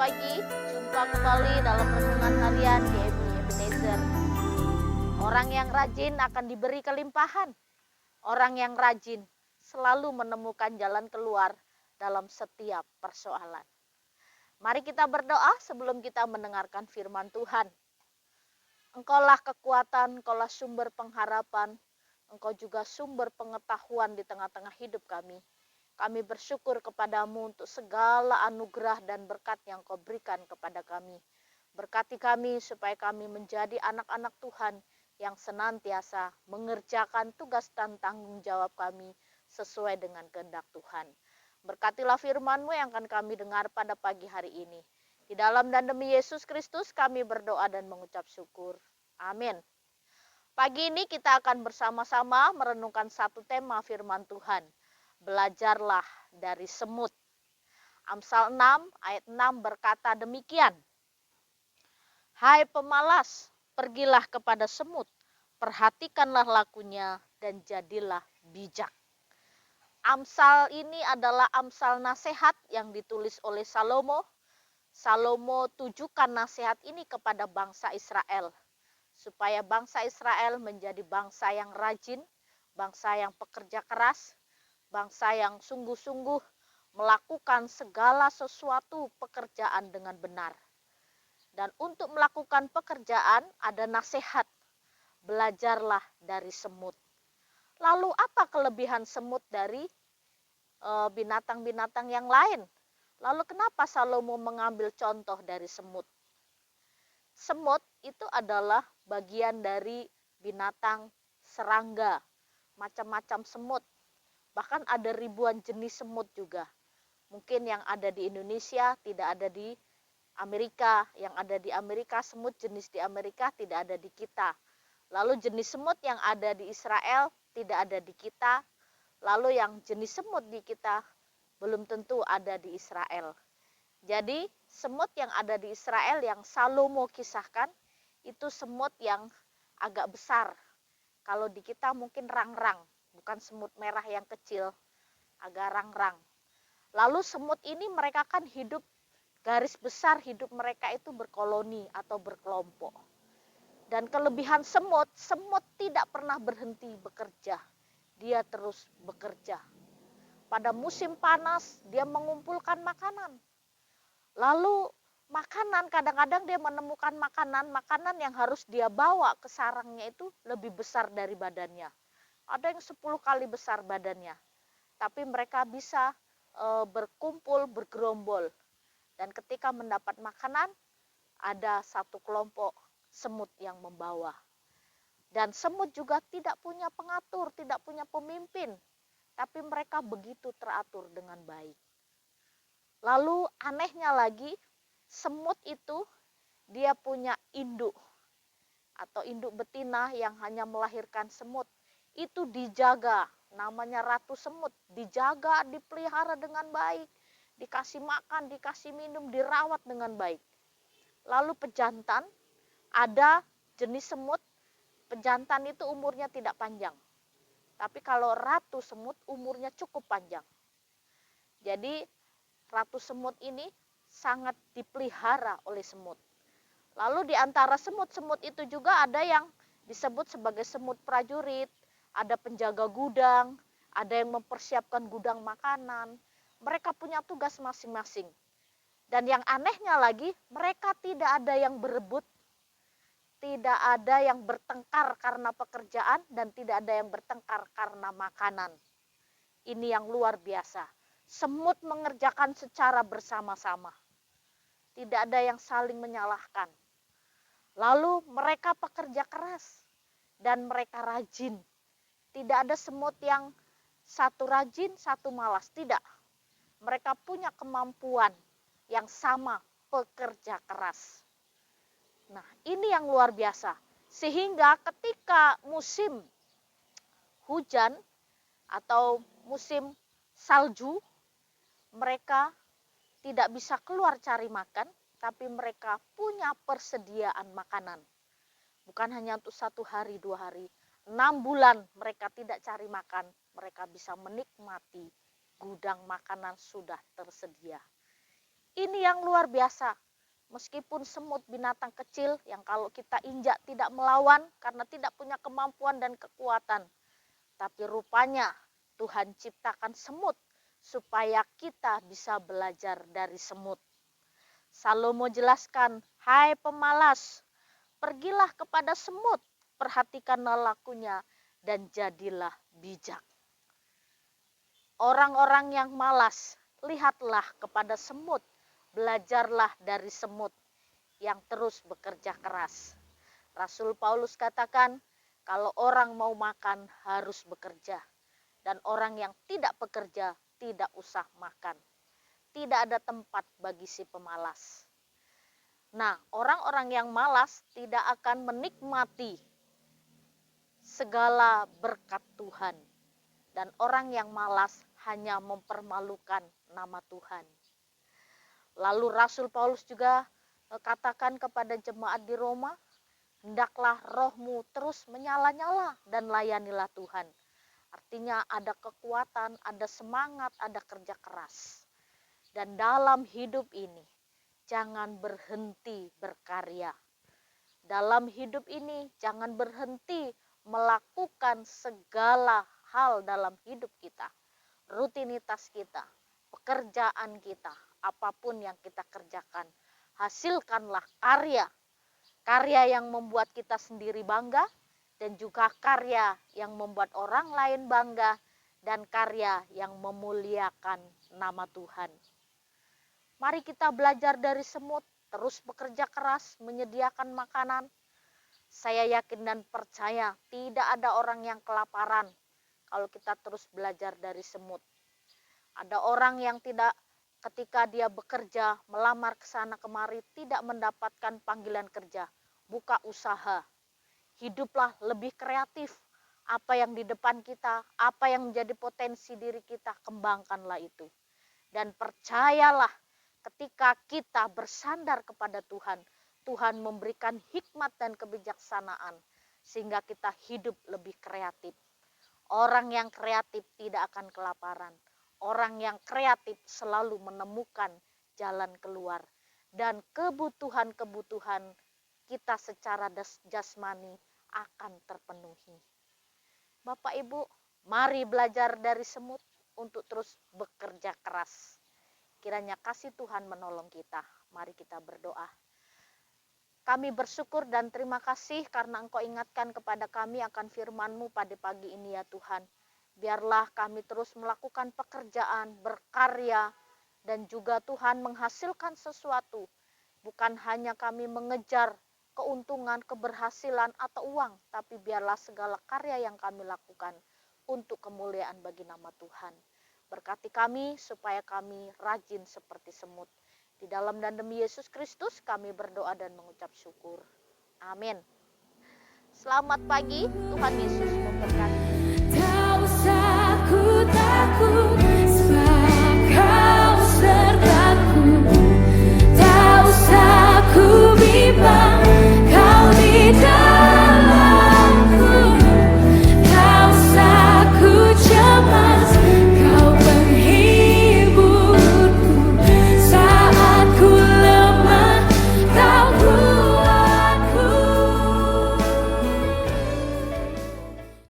pagi, jumpa kembali dalam renungan harian di Ebenezer. Orang yang rajin akan diberi kelimpahan. Orang yang rajin selalu menemukan jalan keluar dalam setiap persoalan. Mari kita berdoa sebelum kita mendengarkan firman Tuhan. Engkaulah kekuatan, Engkaulah sumber pengharapan, Engkau juga sumber pengetahuan di tengah-tengah hidup kami. Kami bersyukur kepadamu untuk segala anugerah dan berkat yang kau berikan kepada kami. Berkati kami supaya kami menjadi anak-anak Tuhan yang senantiasa mengerjakan tugas dan tanggung jawab kami sesuai dengan kehendak Tuhan. Berkatilah firman-Mu yang akan kami dengar pada pagi hari ini. Di dalam dan demi Yesus Kristus kami berdoa dan mengucap syukur. Amin. Pagi ini kita akan bersama-sama merenungkan satu tema firman Tuhan. Belajarlah dari semut. Amsal 6 ayat 6 berkata demikian. Hai pemalas, pergilah kepada semut, perhatikanlah lakunya dan jadilah bijak. Amsal ini adalah amsal nasihat yang ditulis oleh Salomo. Salomo tujukan nasihat ini kepada bangsa Israel. Supaya bangsa Israel menjadi bangsa yang rajin, bangsa yang pekerja keras, bangsa yang sungguh-sungguh melakukan segala sesuatu pekerjaan dengan benar. Dan untuk melakukan pekerjaan ada nasihat, belajarlah dari semut. Lalu apa kelebihan semut dari binatang-binatang yang lain? Lalu kenapa Salomo mengambil contoh dari semut? Semut itu adalah bagian dari binatang serangga, macam-macam semut. Bahkan ada ribuan jenis semut juga. Mungkin yang ada di Indonesia tidak ada di Amerika. Yang ada di Amerika, semut jenis di Amerika tidak ada di kita. Lalu jenis semut yang ada di Israel tidak ada di kita. Lalu yang jenis semut di kita belum tentu ada di Israel. Jadi semut yang ada di Israel yang Salomo kisahkan itu semut yang agak besar. Kalau di kita mungkin rang-rang. Bukan semut merah yang kecil, agak rang-rang. Lalu semut ini mereka kan hidup garis besar, hidup mereka itu berkoloni atau berkelompok. Dan kelebihan semut, semut tidak pernah berhenti bekerja. Dia terus bekerja. Pada musim panas dia mengumpulkan makanan. Lalu makanan, kadang-kadang dia menemukan makanan yang harus dia bawa ke sarangnya itu lebih besar dari badannya. Ada yang 10 kali besar badannya. Tapi mereka bisa berkumpul, bergerombol. Dan ketika mendapat makanan, ada satu kelompok semut yang membawa. Dan semut juga tidak punya pengatur, tidak punya pemimpin. Tapi mereka begitu teratur dengan baik. Lalu anehnya lagi, semut itu dia punya induk atau induk betina yang hanya melahirkan semut. Itu dijaga, namanya ratu semut, dijaga, dipelihara dengan baik, dikasih makan, dikasih minum, dirawat dengan baik. Lalu pejantan, ada jenis semut, pejantan itu umurnya tidak panjang. Tapi kalau ratu semut umurnya cukup panjang. Jadi ratu semut ini sangat dipelihara oleh semut. Lalu di antara semut-semut itu juga ada yang disebut sebagai semut prajurit, ada penjaga gudang, ada yang mempersiapkan gudang makanan. Mereka punya tugas masing-masing. Dan yang anehnya lagi, mereka tidak ada yang berebut, tidak ada yang bertengkar karena pekerjaan, dan tidak ada yang bertengkar karena makanan. Ini yang luar biasa. Semut mengerjakan secara bersama-sama. Tidak ada yang saling menyalahkan. Lalu mereka pekerja keras dan mereka rajin. Tidak ada semut yang satu rajin, satu malas. Tidak. Mereka punya kemampuan yang sama, pekerja keras. Nah, ini yang luar biasa. Sehingga ketika musim hujan atau musim salju, mereka tidak bisa keluar cari makan, tapi mereka punya persediaan makanan. Bukan hanya untuk 1 hari, 2 hari. 6 bulan mereka tidak cari makan, mereka bisa menikmati gudang makanan sudah tersedia. Ini yang luar biasa. Meskipun semut binatang kecil yang kalau kita injak tidak melawan karena tidak punya kemampuan dan kekuatan. Tapi rupanya Tuhan ciptakan semut supaya kita bisa belajar dari semut. Salomo jelaskan, hai pemalas, pergilah kepada semut, perhatikanlah lakunya dan jadilah bijak. Orang-orang yang malas, lihatlah kepada semut, belajarlah dari semut yang terus bekerja keras. Rasul Paulus katakan, kalau orang mau makan harus bekerja, dan orang yang tidak bekerja tidak usah makan. Tidak ada tempat bagi si pemalas. Nah, orang-orang yang malas tidak akan menikmati segala berkat Tuhan. Dan orang yang malas hanya mempermalukan nama Tuhan. Lalu Rasul Paulus juga katakan kepada jemaat di Roma, hendaklah rohmu terus menyala-nyala dan layanilah Tuhan. Artinya ada kekuatan, ada semangat, ada kerja keras. Dan dalam hidup ini, jangan berhenti berkarya. Dalam hidup ini, jangan berhenti melakukan segala hal dalam hidup kita. Rutinitas kita, pekerjaan kita, apapun yang kita kerjakan. Hasilkanlah karya. Karya yang membuat kita sendiri bangga, dan juga karya yang membuat orang lain bangga, dan karya yang memuliakan nama Tuhan. Mari kita belajar dari semut, terus bekerja keras, menyediakan makanan. Saya yakin dan percaya tidak ada orang yang kelaparan kalau kita terus belajar dari semut. Ada orang yang tidak, ketika dia bekerja, melamar ke sana kemari, tidak mendapatkan panggilan kerja. Buka usaha. Hiduplah lebih kreatif. Apa yang di depan kita, apa yang menjadi potensi diri kita, kembangkanlah itu. Dan percayalah, ketika kita bersandar kepada Tuhan, Tuhan memberikan hikmat dan kebijaksanaan sehingga kita hidup lebih kreatif. Orang yang kreatif tidak akan kelaparan. Orang yang kreatif selalu menemukan jalan keluar. Dan kebutuhan-kebutuhan kita secara jasmani akan terpenuhi. Bapak Ibu, mari belajar dari semut untuk terus bekerja keras. Kiranya kasih Tuhan menolong kita. Mari kita berdoa. Kami bersyukur dan terima kasih karena Engkau ingatkan kepada kami akan firman-Mu pada pagi ini ya Tuhan. Biarlah kami terus melakukan pekerjaan, berkarya, dan juga Tuhan menghasilkan sesuatu. Bukan hanya kami mengejar keuntungan, keberhasilan, atau uang, tapi biarlah segala karya yang kami lakukan untuk kemuliaan bagi nama Tuhan. Berkati kami supaya kami rajin seperti semut. Di dalam dan demi Yesus Kristus kami berdoa dan mengucap syukur. Amin. Selamat pagi, Tuhan Yesus memberkati. Tak usah ku takut.